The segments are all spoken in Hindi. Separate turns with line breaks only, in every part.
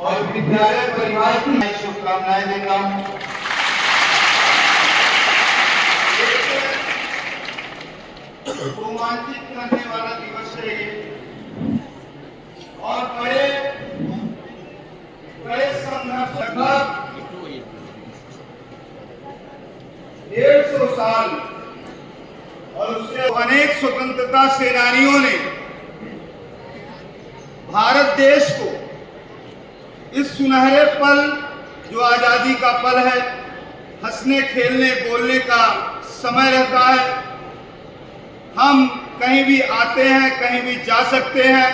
और विद्यालय परिवार की शुभकामनाएं देता हूं। रोमांचित करने वाला दिवस है ये और बड़े संघर्ष, लगभग 150 साल और उससे अनेक स्वतंत्रता सेनानियों ने भारत देश को इस सुनहरे पल, जो आजादी का पल है, हंसने खेलने बोलने का समय रहता है, हम कहीं भी आते हैं, कहीं भी जा सकते हैं,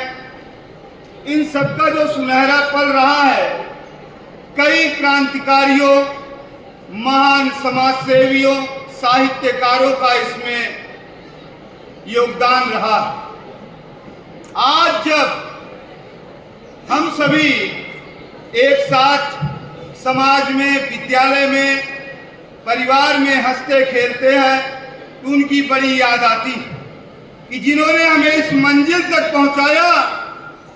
इन सबका जो सुनहरा पल रहा है, कई क्रांतिकारियों, महान समाज सेवियों, साहित्यकारों का इसमें योगदान रहा। आज जब हम सभी एक साथ समाज में, विद्यालय में, परिवार में हंसते खेलते हैं, तो उनकी बड़ी याद आती कि जिन्होंने हमें इस मंजिल तक पहुंचाया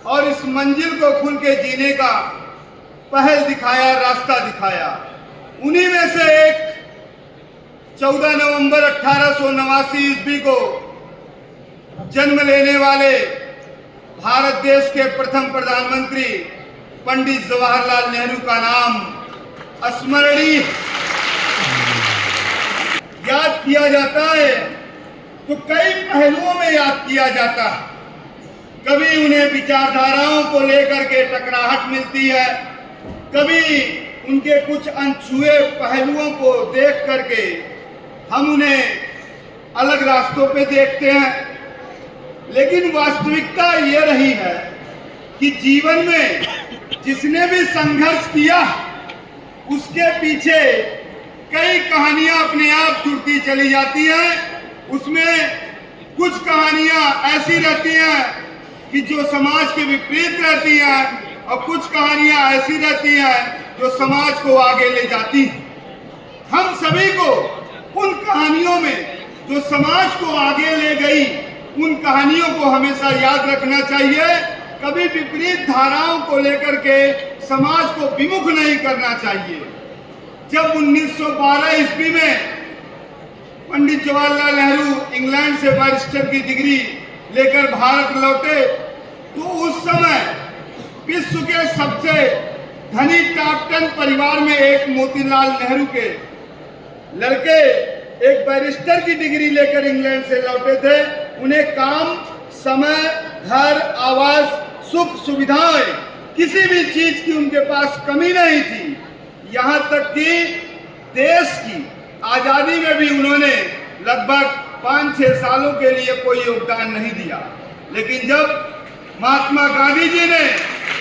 और इस मंजिल को खुल के जीने का पहल दिखाया, रास्ता दिखाया। उन्हीं में से एक 14 नवंबर 1889 ईस्वी को जन्म लेने वाले भारत देश के प्रथम प्रधानमंत्री पंडित जवाहरलाल नेहरू का नाम स्मरणीय याद किया जाता है तो कई पहलुओं में याद किया जाता है। कभी उन्हें विचारधाराओं को लेकर के टकराहट मिलती है, कभी उनके कुछ अनछुए पहलुओं को देख करके हम उन्हें अलग रास्तों पे देखते हैं। लेकिन वास्तविकता ये रही है कि जीवन में जिसने भी संघर्ष किया उसके पीछे कई कहानियां अपने आप जुड़ती चली जाती हैं। उसमें कुछ कहानियां ऐसी रहती हैं कि जो समाज के विपरीत रहती हैं और कुछ कहानियां ऐसी रहती हैं जो समाज को आगे ले जाती हैं। हम सभी को उन कहानियों में जो समाज को आगे ले गई, उन कहानियों को हमेशा याद रखना चाहिए। कभी विपरीत धाराओं को लेकर के समाज को विमुख नहीं करना चाहिए। जब 1912 ईस्वी में पंडित जवाहरलाल नेहरू इंग्लैंड से बैरिस्टर की डिग्री लेकर भारत लौटे, तो उस समय विश्व के सबसे धनी टॉप 10 परिवार में एक मोतीलाल नेहरू के लड़के एक बैरिस्टर की डिग्री लेकर इंग्लैंड से लौटे थे। उन्हें काम, समय, घर, आवास, सुख सुविधाएं, किसी भी चीज की उनके पास कमी नहीं थी। यहाँ तक कि देश की आजादी में भी उन्होंने लगभग 5-6 सालों के लिए कोई योगदान नहीं दिया। लेकिन जब महात्मा गांधी जी ने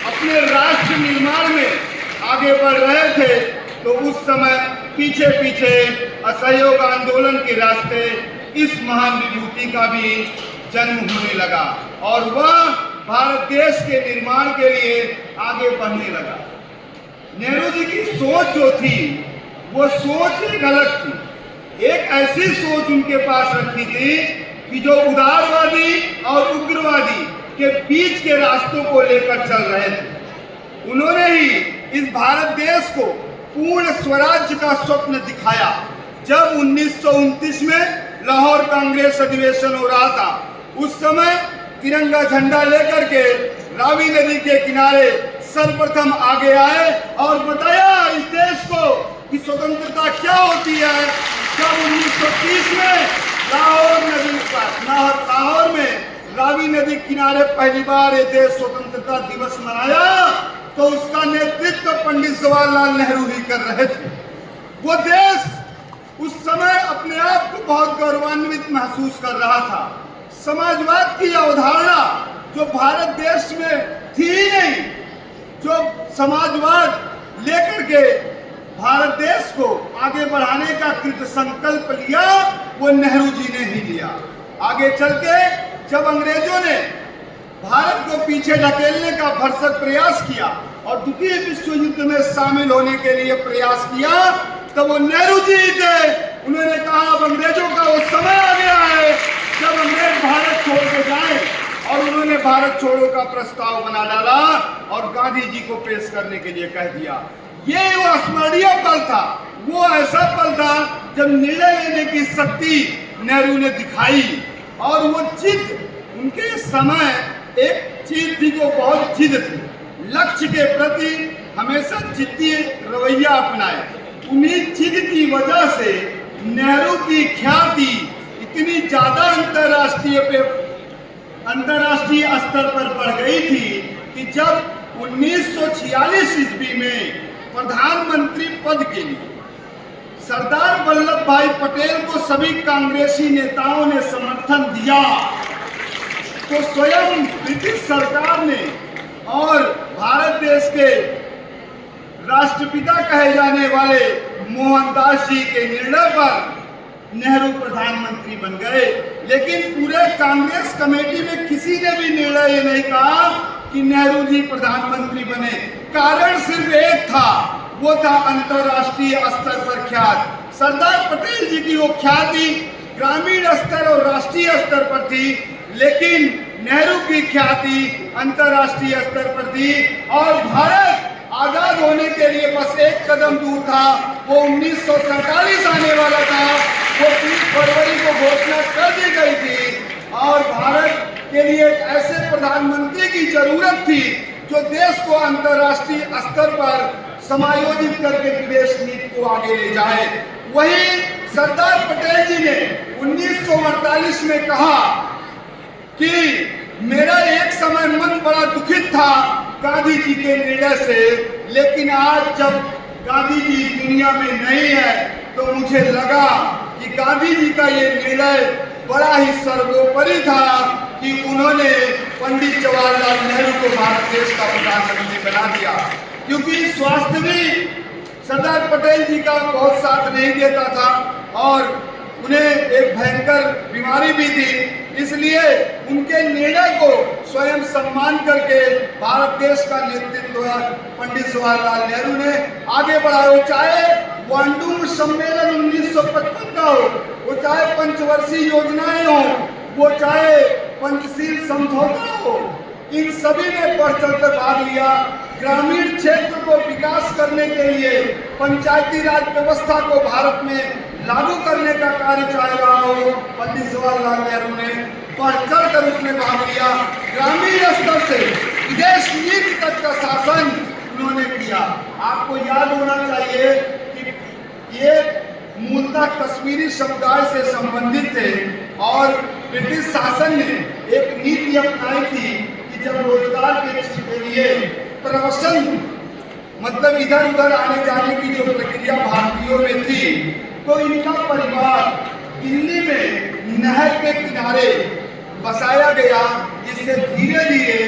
अपने राष्ट्र निर्माण में आगे बढ़ रहे थे, तो उस समय पीछे पीछे असहयोग आंदोलन के रास्ते इस महान विभूति का भी जन्म होने लगा और वह भारत देश के निर्माण के लिए आगे बढ़ने लगा। नेहरू जी की सोच जो थी, वो सोच एक अलग थी। एक ऐसी सोच उनके पास रखी थी कि जो उदारवादी और उग्रवादी के बीच के रास्तों को लेकर चल रहे थे। उन्होंने ही इस भारत देश को पूर्ण स्वराज्य का स्वप्न दिखाया। जब 1929 में लाहौर कांग्रेस अधिवेशन हो रहा था, उस समय तिरंगा झंडा लेकर के रावी नदी के किनारे सर्वप्रथम आगे आए और बताया इस देश को कि स्वतंत्रता क्या होती है। जब 1930 में लाहौर में रावी नदी किनारे पहली बार ये देश स्वतंत्रता दिवस मनाया, तो उसका नेतृत्व पंडित जवाहरलाल नेहरू ही कर रहे थे। वो देश उस समय अपने आप को बहुत गौरवान्वित महसूस कर रहा था। समाजवाद की अवधारणा जो भारत देश में थी ही नहीं, जो समाजवाद लेकर के भारत देश को आगे बढ़ाने का कृत संकल्प लिया, वो नेहरू जी ने ही लिया। आगे चल के जब अंग्रेजों ने भारत को पीछे ढकेलने का भरसक प्रयास किया और द्वितीय विश्व युद्ध में शामिल होने के लिए प्रयास किया, तो वो नेहरू जी थे। उन्होंने कहा अब अंग्रेजों का वो समय आ गया है जब अंग्रेज भारत छोड़ के जाए। और उन्होंने भारत छोड़ो का प्रस्ताव बना डाला और गांधी जी को पेश करने के लिए कह दिया। ये वो स्मरणीय पल था, वो ऐसा पल था जब निर्णय लेने की शक्ति नेहरू ने दिखाई। और वो जिद उनके समय एक चीज थी, वो बहुत जिद थी, लक्ष्य के प्रति हमेशा जिद्दी रवैया अपनाए। उन्हीं जिद की वजह से नेहरू की ख्याति इतनी ज्यादा अंतर्राष्ट्रीय स्तर पर बढ़ गई थी कि जब 1946 ईस्वी में प्रधानमंत्री पद के लिए सरदार वल्लभ भाई पटेल को सभी कांग्रेसी नेताओं ने समर्थन दिया, तो स्वयं ब्रिटिश सरकार ने और भारत देश के राष्ट्रपिता कहे जाने वाले मोहनदास जी के निर्णय पर नेहरू प्रधानमंत्री बन गए। लेकिन पूरे कांग्रेस कमेटी में किसी ने भी निर्णय ये नहीं कहा कि नेहरू जी प्रधानमंत्री बने। कारण सिर्फ एक था, वो था अंतर्राष्ट्रीय स्तर पर ख्यात। सरदार पटेल जी की वो ख्याति ग्रामीण स्तर और राष्ट्रीय स्तर पर थी, लेकिन नेहरू की ख्याति अंतर्राष्ट्रीय स्तर पर थी। और भारत आजाद होने के लिए बस एक कदम दूर था, वो 1947 आने वाला था। वो 30 फरवरी को घोषणा कर दी गई थी और भारत के लिए एक ऐसे प्रधानमंत्री की जरूरत थी जो देश को अंतर्राष्ट्रीय स्तर पर समायोजित करके विदेश नीति को आगे ले जाए। वही सरदार पटेल जी ने 1948 में कहा कि मेरा एक समय मन बड़ा दुखित था गांधी जी के निर्णय से, लेकिन आज जब गांधी जी दुनिया में नहीं है तो मुझे लगा कि गांधी जी का ये निर्णय बड़ा ही सर्वोपरि था कि उन्होंने पंडित जवाहरलाल नेहरू को भारत देश का प्रधानमंत्री बना दिया। क्योंकि स्वास्थ्य भी सरदार पटेल जी का बहुत साथ नहीं देता था और उन्हें एक भयंकर बीमारी भी थी, इसलिए उनके निर्णय को स्वयं सम्मान करके भारत देश का नेतृत्व पंडित जवाहरलाल नेहरू ने आगे बढ़ाया। चाहे वांडूम सम्मेलन 1955 का हो, वो चाहे पंचवर्षीय योजनाएं हो, वो चाहे पंचशील समझौता हो, इन सभी में बढ़ चढ़कर भाग लिया। ग्रामीण क्षेत्र को विकास करने के लिए पंचायती राज व्यवस्था को भारत में लागू करने का कार्य चाह रहा हो, पंडित जवाहरलाल नेहरू ने बढ़ चढ़कर उसमें भाग लिया। ग्रामीण स्तर से विदेश नीति तक का शासन उन्होंने किया। आपको याद होना चाहिए कि ये मूलतः कश्मीरी समुदाय से संबंधित थे और ब्रिटिश शासन ने एक नीति अपनाई थी कि जब रोजगार के लिए प्रवसन मतलब इधर उधर आने जाने की जो प्रक्रिया भारतीयों में थी, तो इनका परिवार दिल्ली में नहर के किनारे बसाया गया, जिससे धीरे धीरे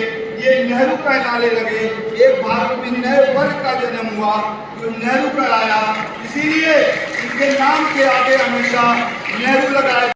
ये नेहरू कहलाने लगे। एक भारत में नए वर्ग का जन्म हुआ जो नेहरू कहलाया, इसीलिए इनके नाम के आगे हमेशा नेहरू लगाया।